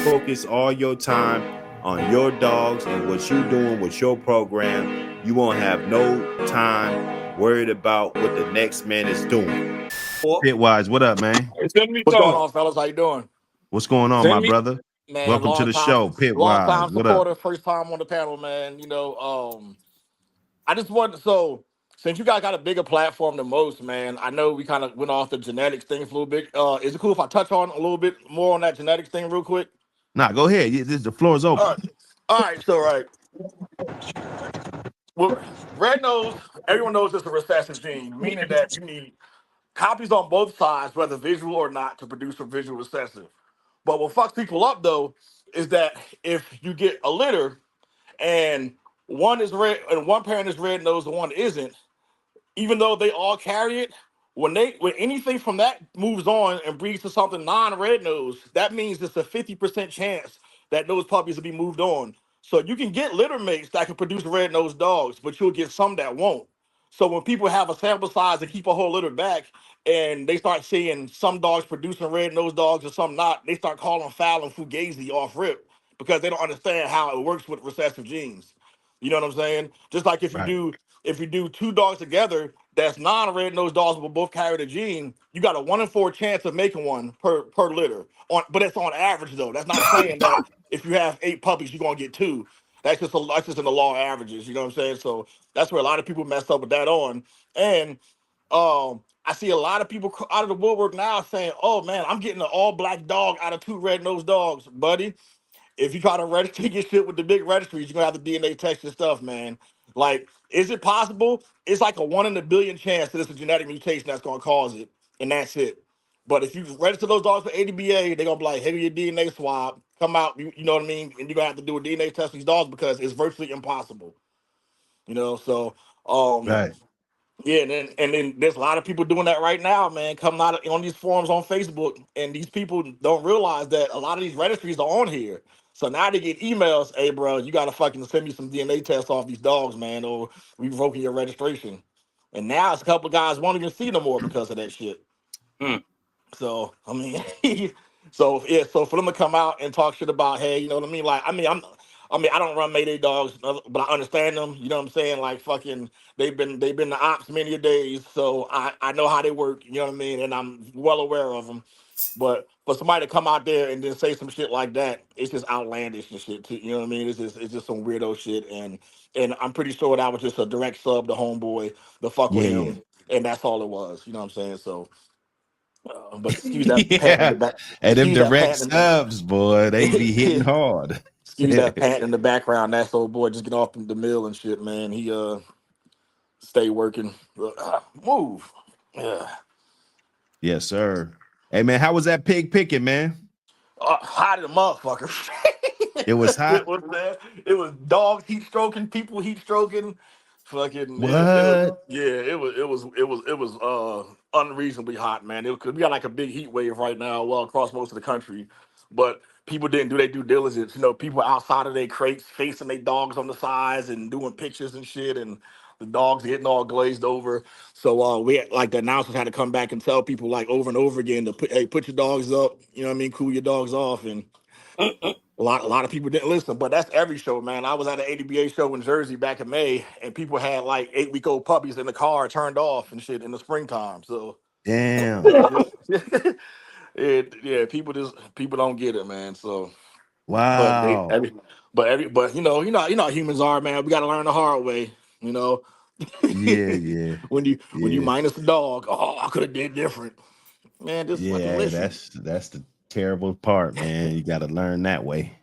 focus all your time on your dogs and what you're doing with your program, you won't have no time worried about what the next man is doing. Pitwise, what up, man? Send me What's going Tom. on, fellas? How you doing? What's going on, my Send me brother? Man, Welcome to the show, long Pitwise. time What up? supporter, first time on the panel, man. I just want so since you guys got a bigger platform than most, man. I know we kind of went off the genetics thing for a little bit. Is it cool if I touch on a little bit more on that genetics thing real quick? Nah, go ahead. The floor is All open. right, all right. So right, well, red nose. Everyone knows it's a recessive gene, meaning that you need copies on both sides, whether visual or not, to produce a visual recessive. But what fucks people up though is that if you get a litter and one is red and one parent is red nose and one isn't, even though they all carry it, when anything from that moves on and breeds to something non-red nose, that means it's a 50% chance that those puppies will be moved on. So you can get litter mates that can produce red nosed dogs, but you'll get some that won't. So when people have a sample size and keep a whole litter back and they start seeing some dogs producing red nosed dogs and some not, they start calling foul and fugazi off rip because they don't understand how it works with recessive genes. You know what I'm saying? Just like Right. if you do two dogs together that's non-red nosed dogs will both carry the gene, you got a 1 in 4 chance of making one per litter. But it's on average though. That's not saying that if you have 8 puppies, you're gonna get 2. That's just in the law of averages. You know what I'm saying? So that's where a lot of people mess up with that on. And I see a lot of people out of the woodwork now saying, "Oh man, I'm getting an all black dog out of 2 red nosed dogs, buddy." If you try to register your shit with the big registries, you're gonna have to DNA test your stuff, man. Like, is it possible? It's like a 1 in a billion chance that it's a genetic mutation that's gonna cause it, and that's it. But if you register those dogs for ADBA, they're gonna be like, "Hey, your DNA swab, come out," you know what I mean? And you're gonna have to do a DNA test for these dogs because it's virtually impossible. You know, so Right. yeah, and then there's a lot of people doing that right now, man, coming out on these forums on Facebook, and these people don't realize that a lot of these registries are on here. So now they get emails, "Hey, bro, you gotta fucking send me some DNA tests off these dogs, man, or we revoking your registration." And now it's a couple of guys won't even see no more because of that shit. Mm. So I mean, so yeah, so for them to come out and talk shit about, hey, you know what I mean? Like, I don't run Mayday dogs, but I understand them. You know what I'm saying? Like, fucking, they've been the ops many a days, so I know how they work. You know what I mean? And I'm well aware of them. But for somebody to come out there and then say some shit like that, it's just outlandish and shit too. You know what I mean? It's just some weirdo shit, and I'm pretty sure that was just a direct sub to homeboy to fuck with Yeah, yeah. him, and that's all it was. You know what I'm saying? So. But excuse that pant in the Yeah. back. And them Excuse that direct pant in the subs, boy, they be hitting hard. excuse that pant in the background. That's old boy just get off the mill and shit, man. He stay working. Move. Yeah. Yes, sir. Hey man, how was that pig picking, man? Hot as a motherfucker. It was it hot. was man. It was dogs heat stroking, people heat stroking. Fucking yeah, it was What? yeah, it was unreasonably hot, man. Cause we got like a big heat wave right now, well across most of the country. But people didn't do their due diligence. You know, people outside of their crates facing their dogs on the sides and doing pictures and shit, and the dogs getting all glazed over. So we had, like the announcers had to come back and tell people like over and over again to put your dogs up. You know what I mean? Cool your dogs off. And a lot of people didn't listen, but that's every show, man. I was at an ADBA show in Jersey back in May, and people had like 8-week-old puppies in the car turned off and shit in the springtime. So Damn. yeah, people don't get it, man. So, but they Wow. every but you know how humans are, man. We got to learn the hard way, you know. Yeah, yeah, when you yeah, minus the dog, oh, I could have did different, man. Just fucking yeah. listen. That's the terrible part, man. You got to learn that way.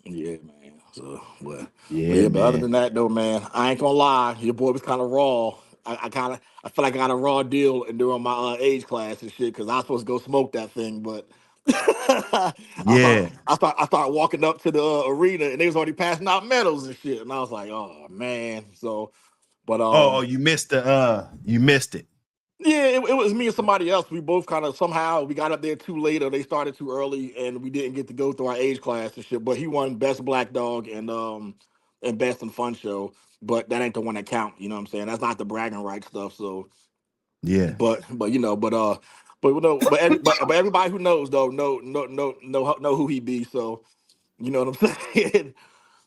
Yeah, man. So, but Yeah, yeah, but other man. than that, though, man, I ain't gonna lie. Your boy was kind of raw. I feel like I got a raw deal and during my age class and shit because I was supposed to go smoke that thing, but Yeah. I start walking up to the arena and they was already passing out medals and shit, and I was like, oh man. So, but Oh, you missed it. yeah, it was me and somebody else. We both kind of somehow we got up there too late or they started too early and we didn't get to go through our age class and shit. But he won best black dog and best and fun show. But that ain't the one that count, you know what I'm saying? That's not the bragging rights stuff. So Yeah. but you know, but everybody who knows though know who he be. So You know what I'm saying?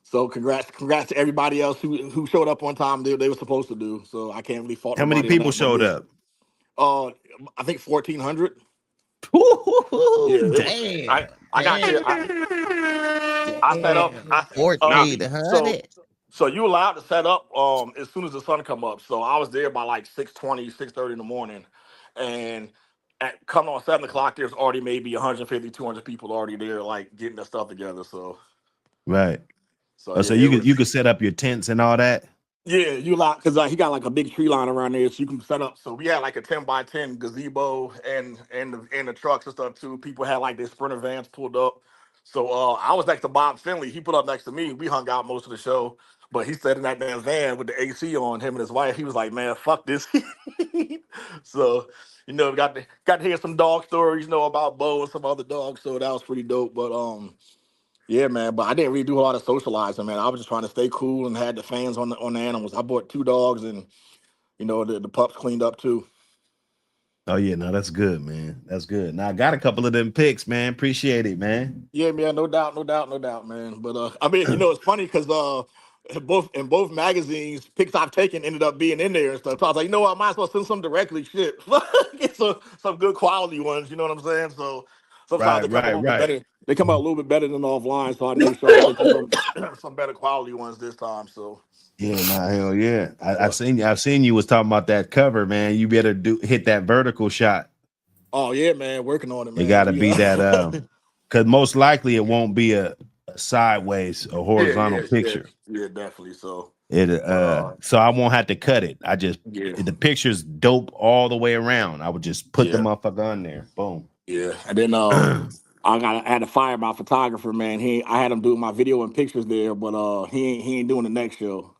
So congrats to everybody else who showed up on time. They were supposed to do. So I can't really fault How many nobody on people that. But showed yeah, up? I think 1,400. Yeah, Ooh, it was. Damn, I got here. I set up. damn, Uh, 1,400. so you allowed to set up as soon as the sun come up. So I was there by like 6:20, 6:30 in the morning, and at coming on 7 o'clock, there's already maybe 150, 200 people already there, like getting their stuff together. right. So Oh, so yeah, it you was. could set up your tents and all that. Yeah, you lot because he got like a big tree line around there, so you can set up. So we had like a 10 by 10 gazebo and the trucks and stuff too. People had like their Sprinter vans pulled up. So I was next to Bob Finley. He put up next to me. We hung out most of the show, but he sat in that damn van with the AC on. Him and his wife. He was like, "Man, fuck this." So got to hear some dog stories, about Bo and some other dogs. So that was pretty dope. But yeah, man, but I didn't really do a lot of socializing, man. I was just trying to stay cool and had the fans on the animals. I bought 2 dogs, and the pups cleaned up too. Oh yeah, no, that's good, man. That's good. Now I got a couple of them picks, man. Appreciate it, man. Yeah, man, no doubt, no doubt, no doubt, man. But I mean, it's funny because in both magazines, pics I've taken ended up being in there and stuff. So I was like, you know what, I might as well send some directly. Shit, get some good quality ones. You know what I'm saying? So sometimes Right, they come a right, little bit right. better. They come out a little bit better than offline. So I made sure I sent you some better quality ones this time. So. Yeah, nah, hell yeah. So, I've seen you was talking about that cover, man. You better hit that vertical shot. oh yeah, man, working on it, It man. gotta be that because most likely it won't be a sideways or horizontal Yeah, picture. yeah, definitely. So, It but so I won't have to cut it. I just yeah, the picture's dope all the way around. I would just put the yeah, motherfucker on there. Boom. yeah. And then I had to fire my photographer, man. I had him doing my video and pictures there, but he ain't doing the next show.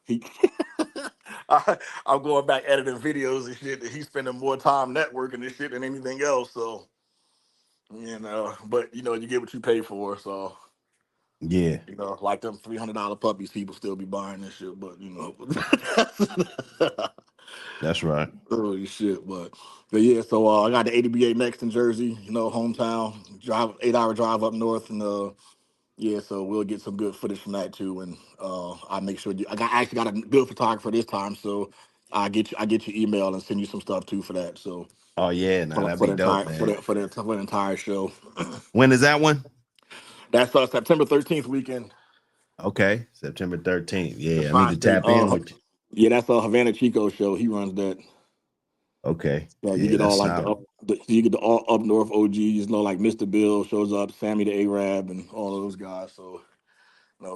I'm going back editing videos and shit. And he's spending more time networking and shit than anything else. So, but you get what you pay for. So. Yeah, Like them $300 puppies, people still be buying this shit, but that's right. holy shit. But yeah, so I got the APBT next in Jersey, hometown. Drive 8 hour drive up north, and yeah, so we'll get some good footage from that too. And I make sure I actually got a good photographer this time, so I get your email and send you some stuff too for that. So Oh yeah, nah, that'd for be the dope, entire man. for the entire show. When is that one? That's September 13th weekend. Okay, September 13th. That's Yeah, I need to fine. tap in with you. Yeah, that's a Havana Chico show. He runs that. Okay. So you Yeah, get that's all like solid. you get the all up north OGs, like Mr. Bill shows up, Sammy the Arab, and all of those guys. So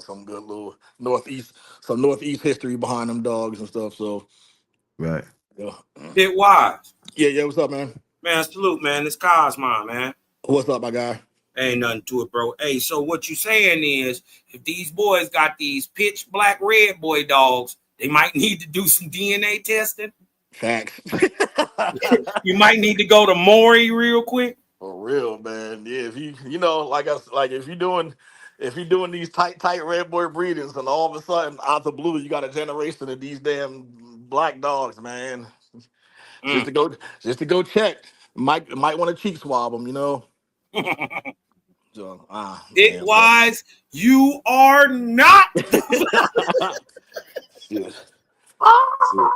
some good little northeast history behind them dogs and stuff. So Right. yeah, Pitwise. yeah. What's up, man? Man, salute, man. This Cosmon, man. What's up, my guy? Ain't nothing to it, bro. Hey, so what you saying is if these boys got these pitch black red boy dogs, they might need to do some DNA testing. Facts. You might need to go to Maury real quick. For real, man. Yeah, if if you're doing these tight red boy breedings, and all of a sudden out the blue you got a generation of these damn black dogs, man. Just to go check. Might want to cheek swab them. So man, but Pitwise, you are not. shit. Shit.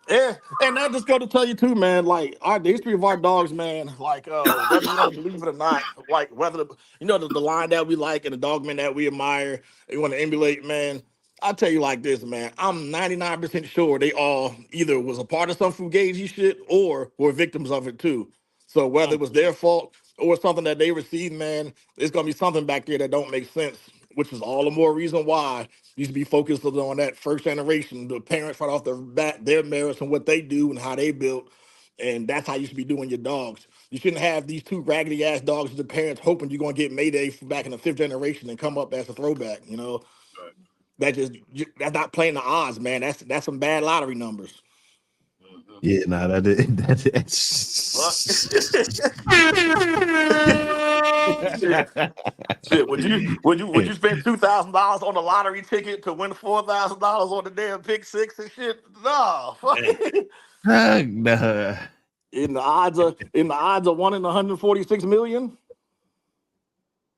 Yeah, and that just go to tell you too, man. Like the history of our dogs, man. Like whether you want to believe it or not, like whether the line that we like and the dogmen that we admire, they want to emulate, man. I tell you like this, man. I'm 99% sure they all either was a part of some fugazi shit or were victims of it too. So whether it was their fault or something that they received, man, there's gonna be something back there that don't make sense, which is all the more reason why you should be focused on that first generation, the parents right off the bat, their merits and what they do and how they built. And that's how you should be doing your dogs. You shouldn't have these two raggedy ass dogs as the parents hoping you're gonna get Mayday back in the fifth generation and come up as a throwback. That's not playing the odds, man. That's some bad lottery numbers. Yeah, nah, that's Fuck. Shit, would you spend $2,000 on a lottery ticket to win $4,000 on the damn pick six and shit? No. nah. In the odds of 1 in 146 million.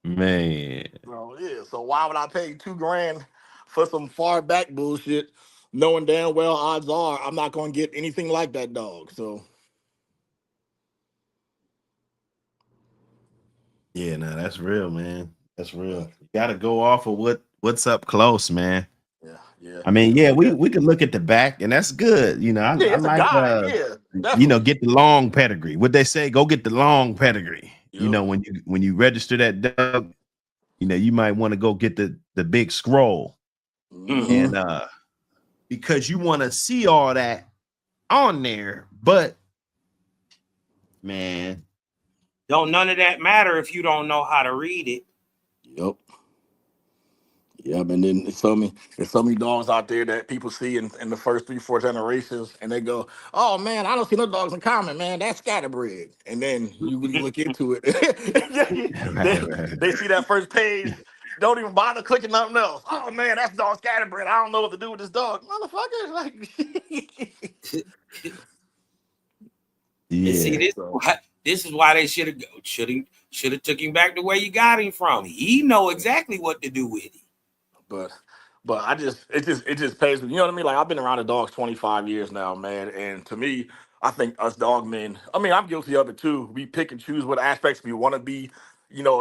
Man. So yeah, so why would I pay $2,000 for some far back bullshit, knowing damn well odds are I'm not gonna get anything like that dog. So Yeah, no, that's real, man. That's real. but, You gotta go off of what's up close, man. yeah. I mean, yeah, But yeah, we could look at the back, and that's good. You know, yeah, I it's a like guide. Yeah, you know, definitely. get the long pedigree. What they say, go get the long pedigree. You Yep. know, when you register that dog, you know, you might want to go get the big scroll. Mm-hmm. And because you want to see all that on there, but man, Don't none of that matter if you don't know how to read it. Yep. Yep, and then there's so many dogs out there that people see in the first 3-4 generations, and they go, "Oh man, I don't see no dogs in common, man. That's scatterbred." And then you really look into it, they see that first page, don't even bother clicking nothing else. Oh man, that's dog scatterbred. I don't know what to do with this dog, motherfucker. Like, And see, yeah. this is why they should have took him back to where you got him from. He know exactly what to do with it. But it just pays me. You know what I mean? Like I've been around the dogs 25 years now, man. And to me, I think us dog men, I mean, I'm guilty of it too. We pick and choose what aspects we want to be,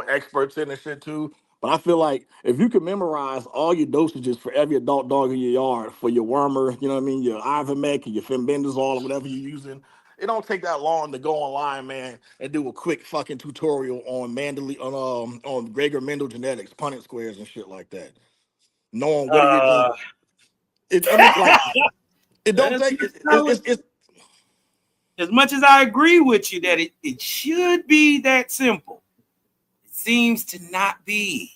experts in and shit too. But I feel like if you can memorize all your dosages for every adult dog in your yard, for your wormer, you know what I mean, your Ivermectin and your Fembendazole or whatever you're using, it don't take that long to go online, man, and do a quick fucking tutorial on on Gregor Mendel genetics, Punnett squares and shit like that. Knowing what you're doing. I mean, like, it don't take it's as much as I agree with you that it should be that simple. It seems to not be.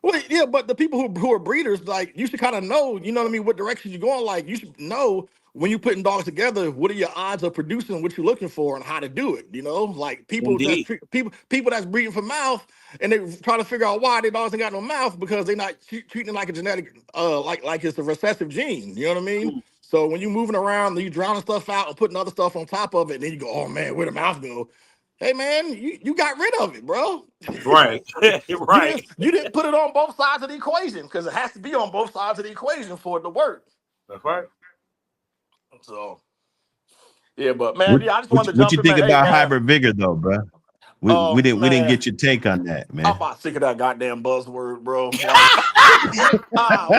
well, yeah, but the people who are breeders, like, you should kind of know, you know what I mean, what direction you're going. Like, you should know when you're putting dogs together, what are your odds of producing what you're looking for and how to do it. Like Indeed. people that's breeding for mouth, and they trying to figure out why their dogs ain't got no mouth because they're not treating it like a genetic, like it's a recessive gene. You know what I mean? So when you're moving around, you drowning stuff out and putting other stuff on top of it, and then you go, oh man, where the mouth go? Hey man, you got rid of it, bro. Right. Right. You didn't put it on both sides of the equation because it has to be on both sides of the equation for it to work. That's right. So yeah, but man, I just wanted to What jump you in, think man. Hey about man, hybrid vigor though, bro? We didn't man, get your take on that, man. I'm about sick of that goddamn buzzword, bro. Like,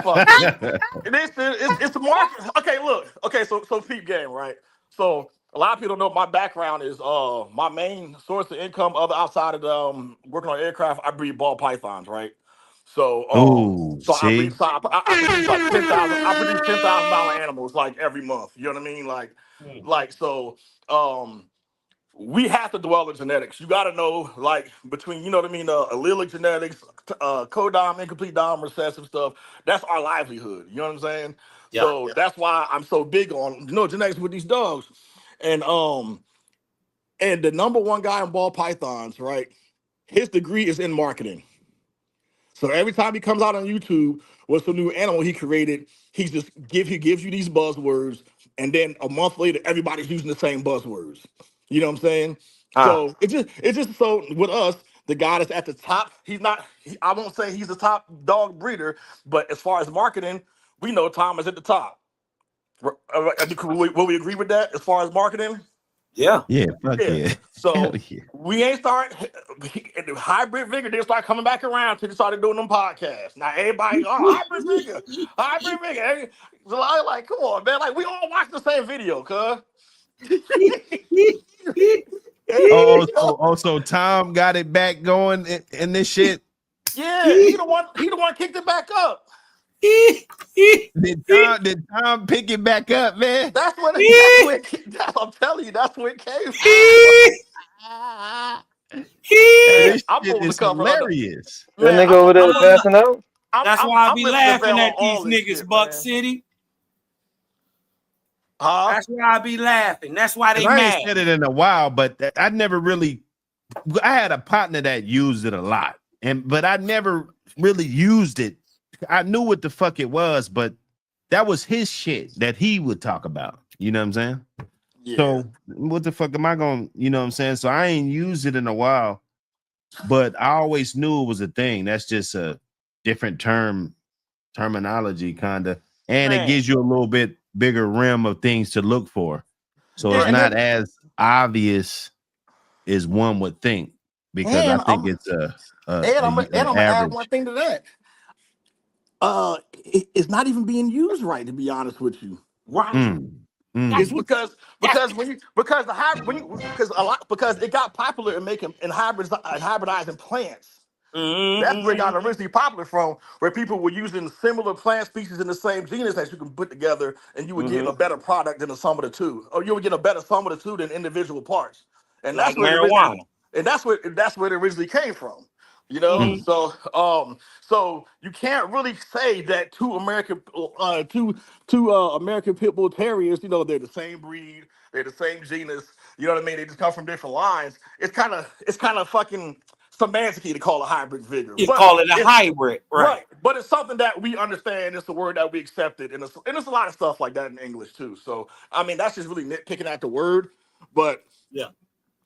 fuck it. It's the market. Okay, look. Okay, so peep game, right? So a lot of people don't know my background is my main source of income other outside of working on aircraft. I breed ball pythons, right? So Oh, I breed. see? So I produce like 10,000. I produce $10,000 animals like every month. You know what I mean? Like so. We have to dwell in genetics. You got to know, like, between, you know what I mean, allelic genetics, codom, incomplete dom, recessive stuff. That's our livelihood. You know what I'm saying? Yeah. So that's why I'm so big on, genetics with these dogs. And the number one guy in ball pythons, right? His degree is in marketing. So every time he comes out on YouTube with some new animal he created, he gives you these buzzwords, and then a month later, everybody's using the same buzzwords. You know what I'm saying? So it's just so with us, the guy that's at the top, he's not. I won't say he's the top dog breeder, but as far as marketing, we know Tom is at the top. Will we agree with that as far as marketing? Yeah. Yeah, fuck Yeah. yeah. So Hell yeah. we ain't start the hybrid vigor didn't start coming back around till they started doing them podcasts. Now everybody, hybrid vigor, hybrid vigor. So I like, come on, man. Like we all watch the same video, cuz. So Tom got it back going in this shit. Yeah, he the one kicked it back up. Did Tom pick it back up, man? That's what I'm telling you, that's where it came from. This I'm shit supposed to is cover hilarious. That nigga over there passing out? That's why I be listening laughing at these all this niggas, shit, Buck man. City. That's why I be laughing. That's why they I mad. ain't said it in a while, but I never really. I had a partner that used it a lot, but I never really used it. I knew what the fuck it was, but that was his shit that he would talk about. You know what I'm saying? Yeah. So what the fuck am I going? You know what I'm saying? So I ain't used it in a while. but I always knew it was a thing. That's just a different terminology, kind of, and it gives you a little bit bigger rim of things to look for. So it's not as obvious as one would think, because I think it's I'm gonna add average. one thing to that. It's not even being used right, to be honest with you. Right. It's because the hybrid because it got popular in making and hybridizing plants. That's where it got originally popular from, where people were using similar plant species in the same genus that you can put together, and you would get a better product than the sum of the two, or you would get a better sum of the two than individual parts. And Like that's where marijuana. that's where it originally came from. You know, so you can't really say that two American pit bull terriers, you know, they're the same breed, they're the same genus. You know what I mean? They just come from different lines. It's kind of fucking semantic to call a hybrid vigor, You but call it a it's hybrid, right? right. But it's something that we understand. It's a word that we accepted, and it's a lot of stuff like that in English too. So I mean, that's just really nitpicking at the word, but Yeah.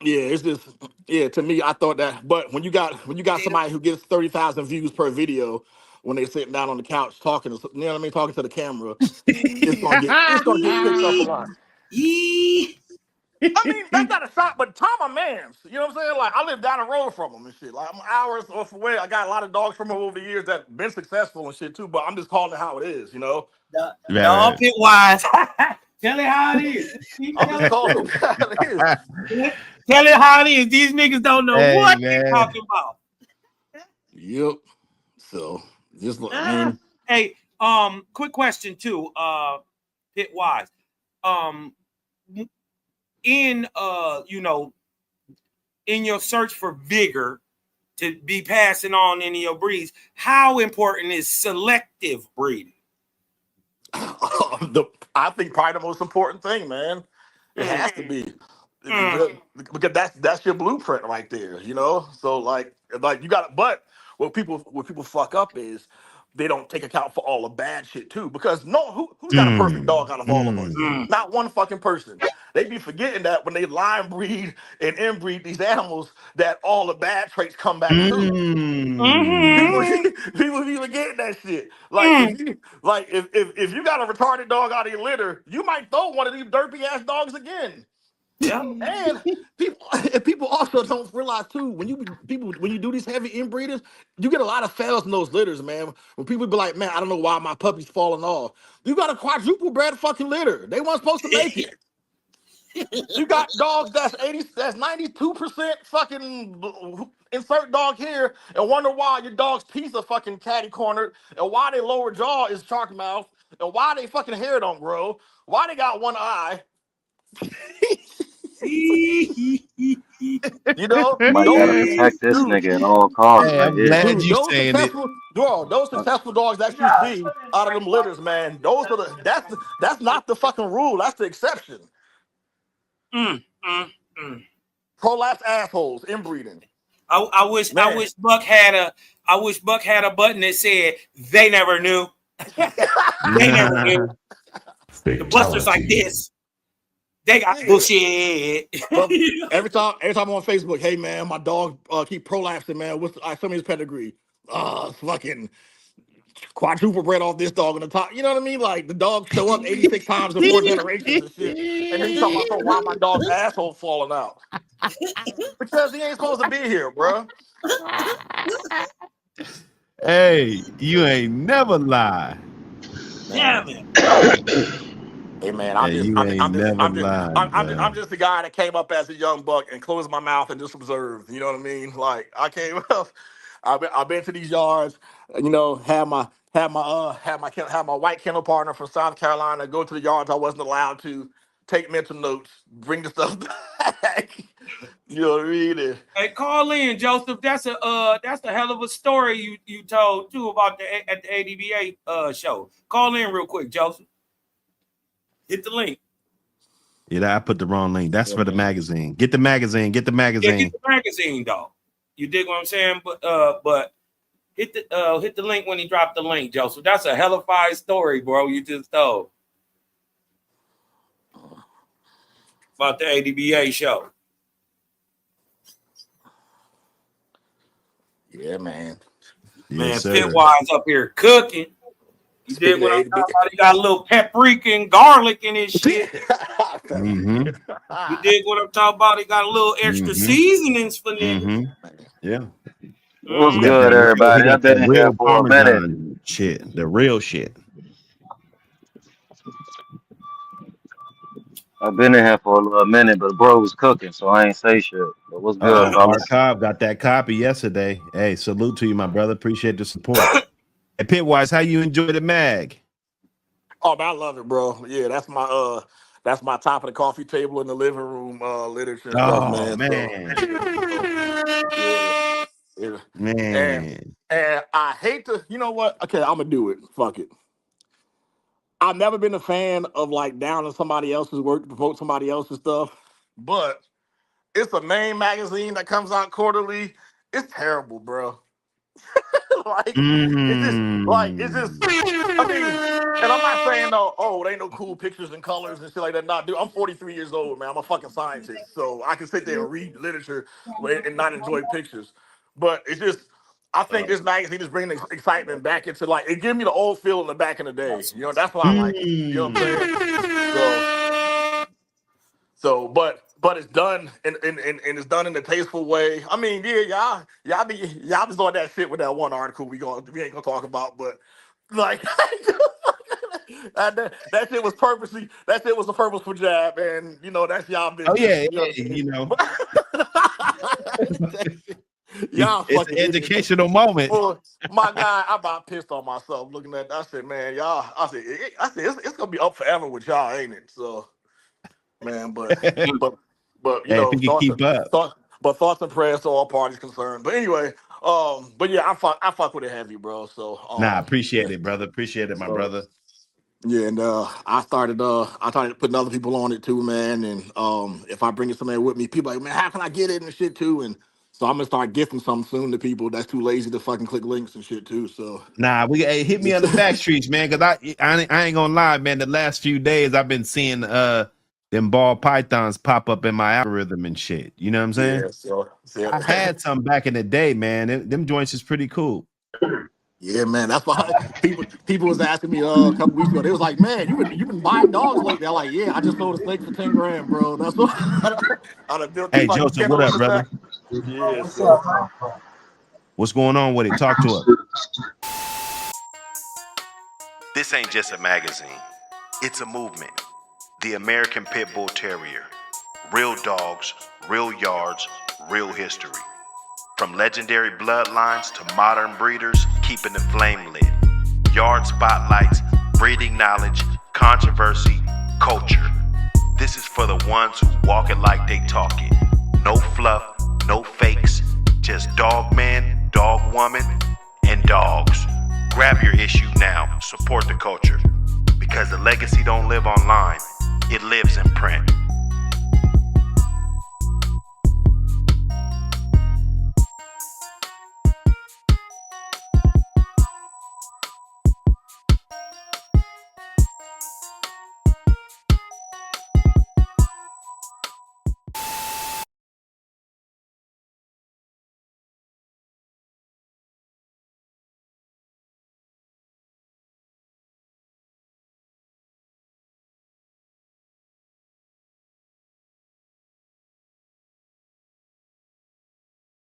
yeah, it's just to me, I thought that. But when you got somebody who gets 30,000 views per video when they're sitting down on the couch talking, you know what I mean, talking to the camera, it's gonna get picked up a lot. I mean, that's not a shot, but Tom a man. You know what I'm saying? Like, I live down the road from him and shit. Like, I'm hours off away. I got a lot of dogs from him over the years that been successful and shit too. But I'm just calling it how it is, you know. No, Pitwise. Tell it how it is. I'm just calling it how it is. Tell it how it is. These niggas don't know what they're talking about. Yep. So just I mean, hey, quick question too, Pitwise. In you know, in your search for vigor to be passing on any of your breeds, how important is selective breeding? I think probably the most important thing, man. It has to be. Because that's your blueprint right there, you know. So like you got, but what people fuck up is they don't take account for all the bad shit too. Because who's got a perfect dog out of all of us? Not one fucking person. They be forgetting that when they line breed and inbreed these animals, that all the bad traits come back too. People be forgetting that shit. Like if you got a retarded dog out of your litter, you might throw one of these derpy ass dogs again. Yeah. And people also don't realize too, when you do these heavy inbreeders, you get a lot of fails in those litters, man. When people be like, man, I don't know why my puppy's falling off. You got a quadruple bred fucking litter. They weren't supposed to make it. You got dogs that's 92% fucking insert dog here, and wonder why your dog's teeth are fucking catty cornered, and why their lower jaw is shark mouth, and why they fucking hair don't grow, why they got one eye. You know, Might gotta protect this nigga at all costs, Hey, right I'm here. glad you saying it. those successful dogs that you see out of them litters, man, that's not the fucking rule. That's the exception. Prolapse assholes, inbreeding. I wish Buck had a button that said they never knew. They never knew. The busters like this. They got bullshit. But every time I'm on Facebook, hey man, my dog keep prolapsing, man. What's some of his pedigree? Fucking quadruple bred off this dog on the top. You know what I mean? Like the dog show up 86 times in 4 generations and shit. And then you talking about why my dog's asshole falling out. Because he ain't supposed to be here, bro. Hey, you ain't never lie. Damn it. Hey man, I'm just the guy that came up as a young buck and closed my mouth and just observed. You know what I mean? Like I came up, I've been to these yards, you know, had my white kennel partner from South Carolina go to the yards I wasn't allowed to, take mental notes, bring the stuff back. You know what I mean? Hey, call in, Joseph. That's a hell of a story you told too about at the ADBA show. Call in real quick, Joseph. Hit the link. Yeah, I put the wrong link. That's for the magazine. Get the magazine. Get the magazine. Yeah, get the magazine, dog. You dig what I'm saying? But hit the link when he dropped the link, Joseph. That's a hell of a fire story, bro. You just told about the ADBA show. Yeah, man. Man, Pitwise up here cooking. You did what I'm talking about. He got a little paprika and garlic in his shit. Mm-hmm. You dig what I'm talking about? He got a little extra seasonings for niggas. Mm-hmm. Yeah. What's good, everybody? I've been in here for a minute. Shit, the real shit. I've been in here for a little minute, but bro was cooking, so I ain't say shit. But what's good, fellas? Cobb got that copy yesterday. Hey, salute to you, my brother. Appreciate the support. Hey, Pitwise, how you enjoy the mag? Oh man, I love it, bro. Yeah, that's my top of the coffee table in the living room literature and stuff, man. So, Man. And I hate to, you know what? Okay, I'm gonna do it. Fuck it. I've never been a fan of like downing somebody else's work to promote somebody else's stuff, but it's a main magazine that comes out quarterly. It's terrible, bro. It's just. I mean, and I'm not saying no. Oh, there ain't no cool pictures and colors and shit like that. Nah, dude, I'm 43 years old, man. I'm a fucking scientist, so I can sit there and read literature and not enjoy pictures. But it's just. I think this magazine is bringing excitement back into like it gives me the old feeling of back in the day. You know, that's why I like it. You know what I'm saying? But it's done and it's done in a tasteful way. I mean, yeah, y'all just doing that shit with that one article we ain't gonna talk about, but like that shit was a purposeful jab, and you know that's y'all business. Oh yeah, you know. Y'all it's an educational moment. Well, my guy, I about pissed on myself looking at that. I said, man, y'all, I said it's gonna be up forever with y'all, ain't it? So, man, but you know, thoughts and prayers to all parties concerned. But anyway, but yeah, I fuck with it heavy, bro. So I appreciate it, brother. Appreciate it, my brother. Yeah, and I started putting other people on it too, man. And if I bring somebody with me, people are like, man, how can I get it and shit too? And so I'm gonna start gifting something soon to people that's too lazy to fucking click links and shit too. So hit me on the back streets, man, because I ain't gonna lie, man. The last few days I've been seeing them ball pythons pop up in my algorithm and shit. You know what I'm saying? Yeah, so I had some back in the day, man. Them joints is pretty cool. Yeah, man. That's why people was asking me a couple weeks ago. They was like, "Man, you been buying dogs lately?" They're like, "Yeah, I just sold a snake for 10 grand, bro." That's what I built. Hey, Joseph, what up, brother? Yeah, so. What's going on with it? Talk to us. This ain't just a magazine. It's a movement. The American Pit Bull Terrier. Real dogs, real yards, real history. From legendary bloodlines to modern breeders, keeping the flame lit. Yard spotlights, breeding knowledge, controversy, culture. This is for the ones who walk it like they talk it. No fluff, no fakes, just dog man, dog woman, and dogs. Grab your issue now, support the culture. Because the legacy don't live online, it lives in print.